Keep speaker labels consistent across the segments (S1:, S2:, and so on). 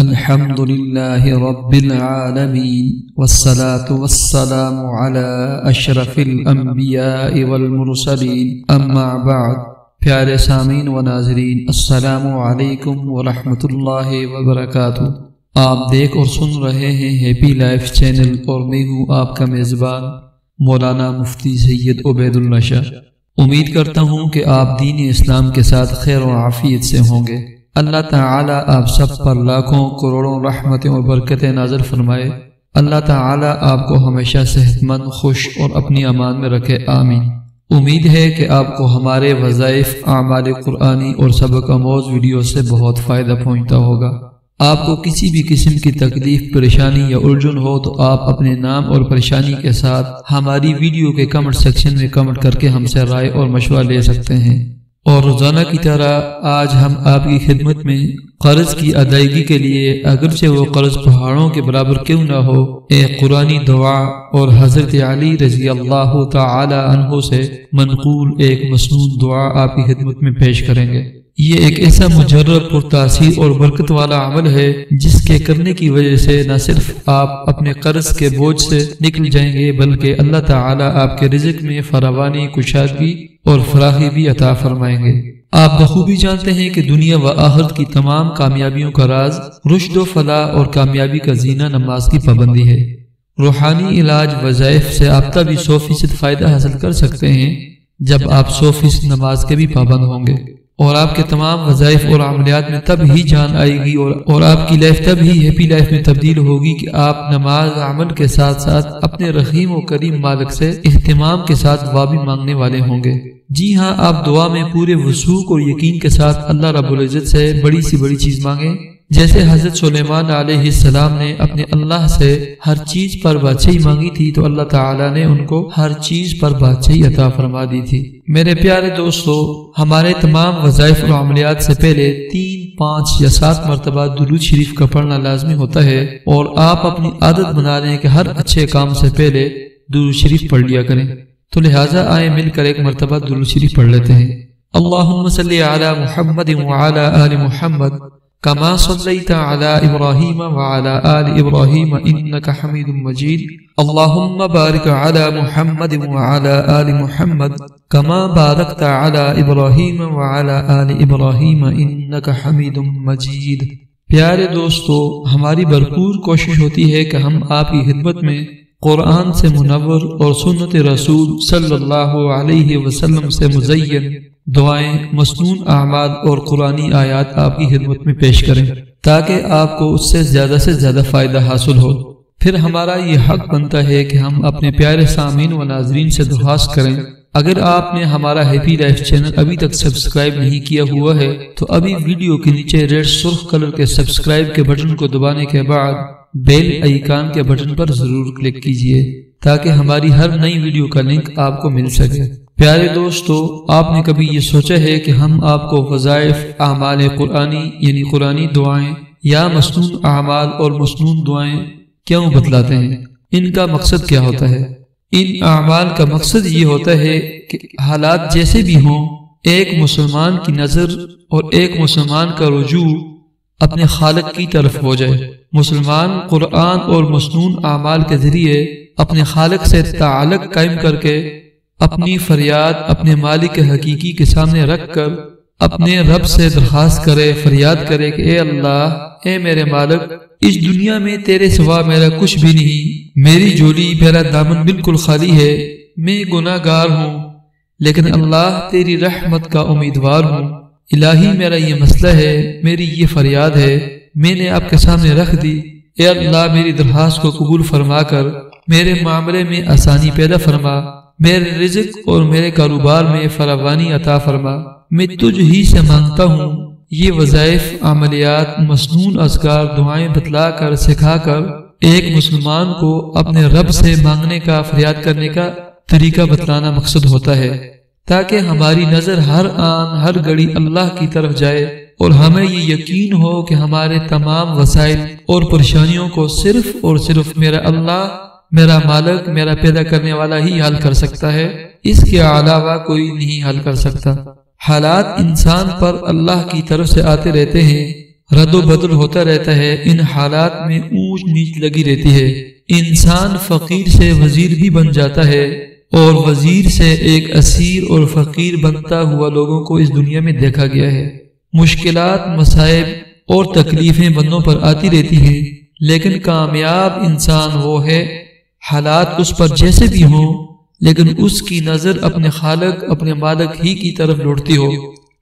S1: الحمد لله رب العالمين والصلاة والسلام على أشرف الأنبياء والمرسلين اما بعد۔ پیارے سامعین و ناظرین، السلام علیکم ورحمۃ اللہ وبرکاتہ۔ آپ دیکھ اور سن رہے ہیں ہیپی لائف چینل اور میں ہوں آپ کا میزبان مولانا مفتی سید عبید اللہ شاہ۔ امید کرتا ہوں کہ آپ دین اسلام کے ساتھ خیر و عافیت سے ہوں گے۔ اللہ تعالی آپ سب پر لاکھوں کروڑوں رحمتیں اور برکتیں نازل فرمائے۔ اللہ تعالی آپ کو ہمیشہ صحت مند، خوش اور اپنی امان میں رکھے، آمین۔ امید ہے کہ آپ کو ہمارے وظائف، اعمال قرآنی اور سبق آموز ویڈیو سے بہت فائدہ پہنچتا ہوگا۔ آپ کو کسی بھی قسم کی تکلیف، پریشانی یا الجھن ہو تو آپ اپنے نام اور پریشانی کے ساتھ ہماری ویڈیو کے کمنٹ سیکشن میں کمنٹ کر کے ہم سے رائے اور مشورہ لے سکتے ہیں۔ اور روزانہ کی طرح آج ہم آپ کی خدمت میں قرض کی ادائیگی کے لیے، اگرچہ وہ قرض پہاڑوں کے برابر کیوں نہ ہو، ایک قرآنی دعا اور حضرت علی رضی اللہ تعالی عنہ سے منقول ایک مسنون دعا آپ کی خدمت میں پیش کریں گے۔ یہ ایک ایسا مجرب پر تاثیر اور برکت والا عمل ہے جس کے کرنے کی وجہ سے نہ صرف آپ اپنے قرض کے بوجھ سے نکل جائیں گے، بلکہ اللہ تعالیٰ آپ کے رزق میں فراوانی، کشادگی اور فراخی بھی عطا فرمائیں گے۔ آپ بخوبی جانتے ہیں کہ دنیا و آخرت کی تمام کامیابیوں کا راز، رشد و فلاح اور کامیابی کا زینہ نماز کی پابندی ہے۔ روحانی علاج وظائف سے آپ تب 100% فائدہ حاصل کر سکتے ہیں جب آپ 100% نماز کے بھی پابند ہوں گے، اور آپ کے تمام وظائف اور عملیات میں تب ہی جان آئے گی اور آپ کی لائف تب ہی ہیپی لائف میں تبدیل ہوگی کہ آپ نماز عمل کے ساتھ ساتھ اپنے رحیم و کریم مالک سے اہتمام کے ساتھ دعا بھی مانگنے والے ہوں گے۔ جی ہاں، آپ دعا میں پورے وثوق اور یقین کے ساتھ اللہ رب العزت سے بڑی سی بڑی چیز مانگیں، جیسے حضرت سلیمان علیہ السلام نے اپنے اللہ سے ہر چیز پر بادشاہی مانگی تھی تو اللہ تعالیٰ نے ان کو ہر چیز پر بادشاہی عطا فرما دی تھی۔ میرے پیارے دوستو، ہمارے تمام وظائف اور عملیات سے پہلے 3، 5 یا 7 مرتبہ درود شریف کا پڑھنا لازمی ہوتا ہے، اور آپ اپنی عادت بنا لیں کہ ہر اچھے کام سے پہلے درود شریف پڑھ لیا کریں۔ تو لہٰذا آئیں مل کر ایک مرتبہ درود شریف پڑھ لیتے ہیں۔ اللہم صلی علی محمد وعلی آل محمد کما صلیت علی ابراہیم وعلی آل ابراہیم انک حمید مجید۔ اللہم بارک علی محمد وعلی آل محمد کما بارکت علی ابراہیم وعلی آل ابراہیم انک حمید مجید۔ پیارے دوستو، ہماری بھرپور کوشش ہوتی ہے کہ ہم آپ کی خدمت میں قرآن سے منور اور سنت رسول صلی اللہ علیہ وسلم سے مزین دعائیں، مسنون اعمال اور قرآنی آیات آپ کی خدمت میں پیش کریں تاکہ آپ کو اس سے زیادہ فائدہ حاصل ہو۔ پھر ہمارا یہ حق بنتا ہے کہ ہم اپنے پیارے سامعین و ناظرین سے درخواست کریں، اگر آپ نے ہمارا ہیپی لائف چینل ابھی تک سبسکرائب نہیں کیا ہوا ہے تو ابھی ویڈیو کے نیچے ریڈ سرخ کلر کے سبسکرائب کے بٹن کو دبانے کے بعد بیل آئیکن کے بٹن پر ضرور کلک کیجئے تاکہ ہماری ہر نئی ویڈیو کا لنک آپ کو مل سکے۔ پیارے دوستو، آپ نے کبھی یہ سوچا ہے کہ ہم آپ کو وظائف، اعمال قرآنی یعنی قرآنی دعائیں یا مسنون اعمال اور مسنون دعائیں کیوں بتلاتے ہیں؟ ان کا مقصد کیا ہوتا ہے؟ ان اعمال کا مقصد یہ ہوتا ہے کہ حالات جیسے بھی ہوں، ایک مسلمان کی نظر اور ایک مسلمان کا رجوع اپنے خالق کی طرف ہو جائے۔ مسلمان قرآن اور مسنون اعمال کے ذریعے اپنے خالق سے تعلق قائم کر کے اپنی فریاد اپنے مالک حقیقی کے سامنے رکھ کر اپنے رب سے درخواست کرے، فریاد کرے کہ اے اللہ، اے میرے مالک، اس دنیا میں تیرے سوا میرا کچھ بھی نہیں، میری جولی، میرا دامن بالکل خالی ہے، میں گناہ گار ہوں، لیکن اللہ تیری رحمت کا امیدوار ہوں۔ الہی، میرا یہ مسئلہ ہے، میری یہ فریاد ہے، میں نے آپ کے سامنے رکھ دی۔ اے اللہ، میری درخواست کو قبول فرما کر میرے معاملے میں آسانی پیدا فرما، میرے رزق اور میرے کاروبار میں فراوانی عطا فرما، میں تجھ ہی سے مانگتا ہوں۔ یہ وظائف، عملیات، مسنون اذکار، دعائیں بتلا کر، سکھا کر ایک مسلمان کو اپنے رب سے مانگنے کا، فریاد کرنے کا طریقہ بتلانا مقصد ہوتا ہے تاکہ ہماری نظر ہر آن ہر گھڑی اللہ کی طرف جائے اور ہمیں یہ یقین ہو کہ ہمارے تمام وسائل اور پریشانیوں کو صرف اور صرف میرا اللہ، میرا مالک، میرا پیدا کرنے والا ہی حل کر سکتا ہے، اس کے علاوہ کوئی نہیں حل کر سکتا۔ حالات انسان پر اللہ کی طرف سے آتے رہتے ہیں، رد و بدل ہوتا رہتا ہے، ان حالات میں اونچ نیچ لگی رہتی ہے۔ انسان فقیر سے وزیر بھی بن جاتا ہے اور وزیر سے ایک اسیر اور فقیر بنتا ہوا لوگوں کو اس دنیا میں دیکھا گیا ہے۔ مشکلات، مصائب اور تکلیفیں بندوں پر آتی رہتی ہیں، لیکن کامیاب انسان وہ ہے حالات اس پر جیسے بھی ہوں لیکن اس کی نظر اپنے خالق، اپنے مالک ہی کی طرف لوٹتی ہو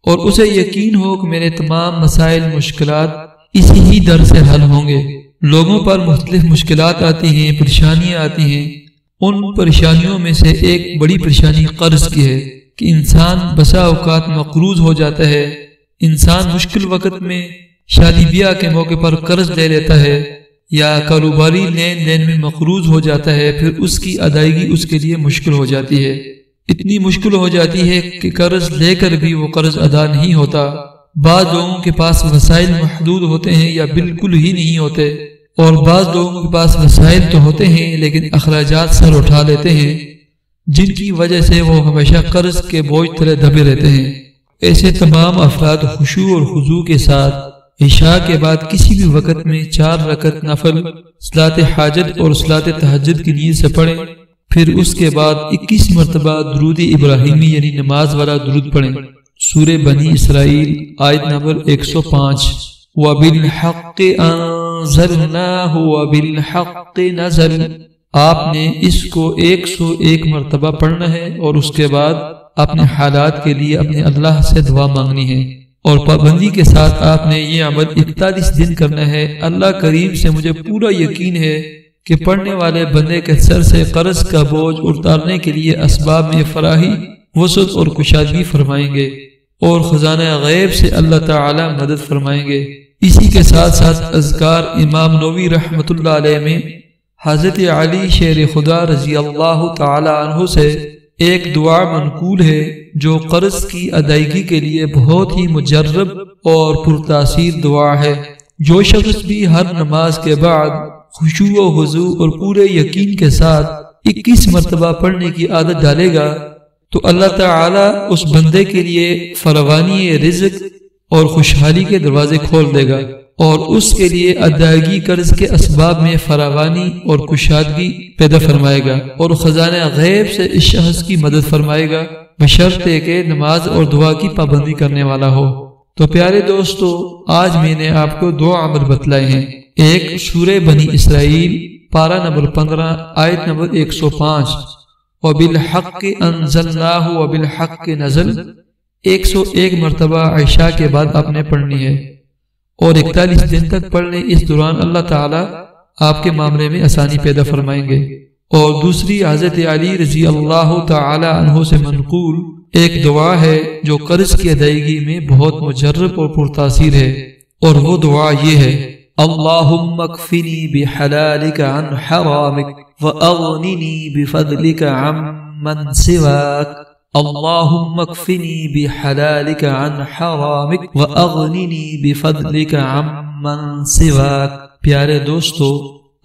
S1: اور اسے یقین ہو کہ میرے تمام مسائل، مشکلات اسی ہی در سے حل ہوں گے۔ لوگوں پر مختلف مشکلات آتی ہیں، پریشانیاں آتی ہیں۔ ان پریشانیوں میں سے ایک بڑی پریشانی قرض کی ہے کہ انسان بسا اوقات مقروض ہو جاتا ہے۔ انسان مشکل وقت میں شادی بیاہ کے موقع پر قرض لے لیتا ہے یا کاروباری لین دین میں مقروض ہو جاتا ہے، پھر اس کی ادائیگی اس کے لیے مشکل ہو جاتی ہے۔ اتنی مشکل ہو جاتی ہے کہ قرض لے کر بھی وہ قرض ادا نہیں ہوتا۔ بعض لوگوں کے پاس وسائل محدود ہوتے ہیں یا بالکل ہی نہیں ہوتے، اور بعض لوگوں کے پاس وسائل تو ہوتے ہیں لیکن اخراجات سر اٹھا لیتے ہیں، جن کی وجہ سے وہ ہمیشہ قرض کے بوجھ تلے دبے رہتے ہیں۔ ایسے تمام افراد خشوع اور خضوع کے ساتھ عشاء کے بعد کسی بھی وقت میں 4 رکعت نفل، صلاۃ حاجت اور صلاۃ تہجد کی نیت سے پڑھیں، پھر اس کے بعد 21 مرتبہ درود ابراہیمی یعنی نماز والا درود پڑھیں۔ سورہ بنی اسرائیل آیت نمبر 105۔ وَبِالْحَقِّ أَنزَلْنَاهُ وَبِالْحَقِّ نَزَلَ، آپ نے اس کو 101 مرتبہ پڑھنا ہے اور اس کے بعد اپنے حالات کے لیے اپنے اللہ سے دعا مانگنی ہے، اور پابندی کے ساتھ آپ نے یہ عمل 41 دن کرنا ہے۔ اللہ کریم سے مجھے پورا یقین ہے کہ پڑھنے والے بندے کے سر سے قرض کا بوجھ اتارنے کے لیے اسباب میں فراہی، وسعت اور کشادگی فرمائیں گے، اور خزانہ غیب سے اللہ تعالی مدد فرمائیں گے۔ اسی کے ساتھ ساتھ اذکار امام نووی رحمۃ اللہ علیہ میں حضرت علی شیر خدا رضی اللہ تعالی عنہ سے ایک دعا منقول ہے جو قرض کی ادائیگی کے لیے بہت ہی مجرب اور پرتاثیر دعا ہے۔ جو شخص بھی ہر نماز کے بعد خشوع و خضوع اور پورے یقین کے ساتھ 21 مرتبہ پڑھنے کی عادت ڈالے گا تو اللہ تعالی اس بندے کے لیے فراوانی رزق اور خوشحالی کے دروازے کھول دے گا، اور اس کے لیے ادائیگی قرض کے اسباب میں فراوانی اور کشادگی پیدا فرمائے گا، اور خزانہ غیب سے اس شخص کی مدد فرمائے گا بشرطے کہ نماز اور دعا کی پابندی کرنے والا ہو۔ تو پیارے دوستو، آج میں نے آپ کو 2 عمل بتلائے ہیں۔ ایک سورہ بنی اسرائیل پارہ نمبر 15 آیت نمبر 105، وَبِالْحَقِّ أَنزَلْنَاهُ وَبِالْحَقِّ نَزَلَ، 101 مرتبہ عشاء کے بعد آپ نے پڑھنی ہے، اور 41 دن تک پڑھنے۔ اس دوران اللہ تعالی آپ کے معاملے میں آسانی پیدا فرمائیں گے۔ اور دوسری حضرت علی رضی اللہ تعالی عنہ سے منقول ایک دعا ہے جو قرض کی ادائیگی میں بہت مجرب اور پرتاثیر ہے، اور وہ دعا یہ ہے: اللہم اکفنی بحلالک عن حرامک واغننی بفضلک عمن سواک، اللہم اکفنی بحلالک عن حرامک واغننی بفضلک عمن سواک۔ پیارے دوستو،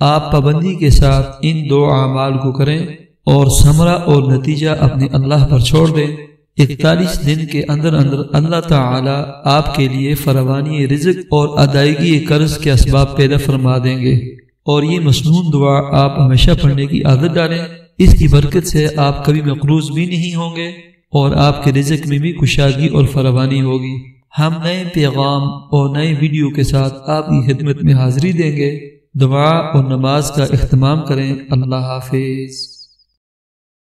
S1: آپ پابندی کے ساتھ ان 2 اعمال کو کریں اور ثمرہ اور نتیجہ اپنے اللہ پر چھوڑ دیں۔ 41 دن کے اندر اللہ تعالی آپ کے لیے فراوانی رزق اور ادائیگی قرض کے اسباب پیدا فرما دیں گے، اور یہ مسنون دعا آپ ہمیشہ پڑھنے کی عادت ڈالیں۔ اس کی برکت سے آپ کبھی مقروض بھی نہیں ہوں گے، اور آپ کے رزق میں بھی کشادگی اور فراوانی ہوگی۔ ہم نئے پیغام اور نئے ویڈیو کے ساتھ آپ کی خدمت میں حاضری دیں گے۔ دعا اور نماز کا اہتمام کریں۔ اللہ حافظ۔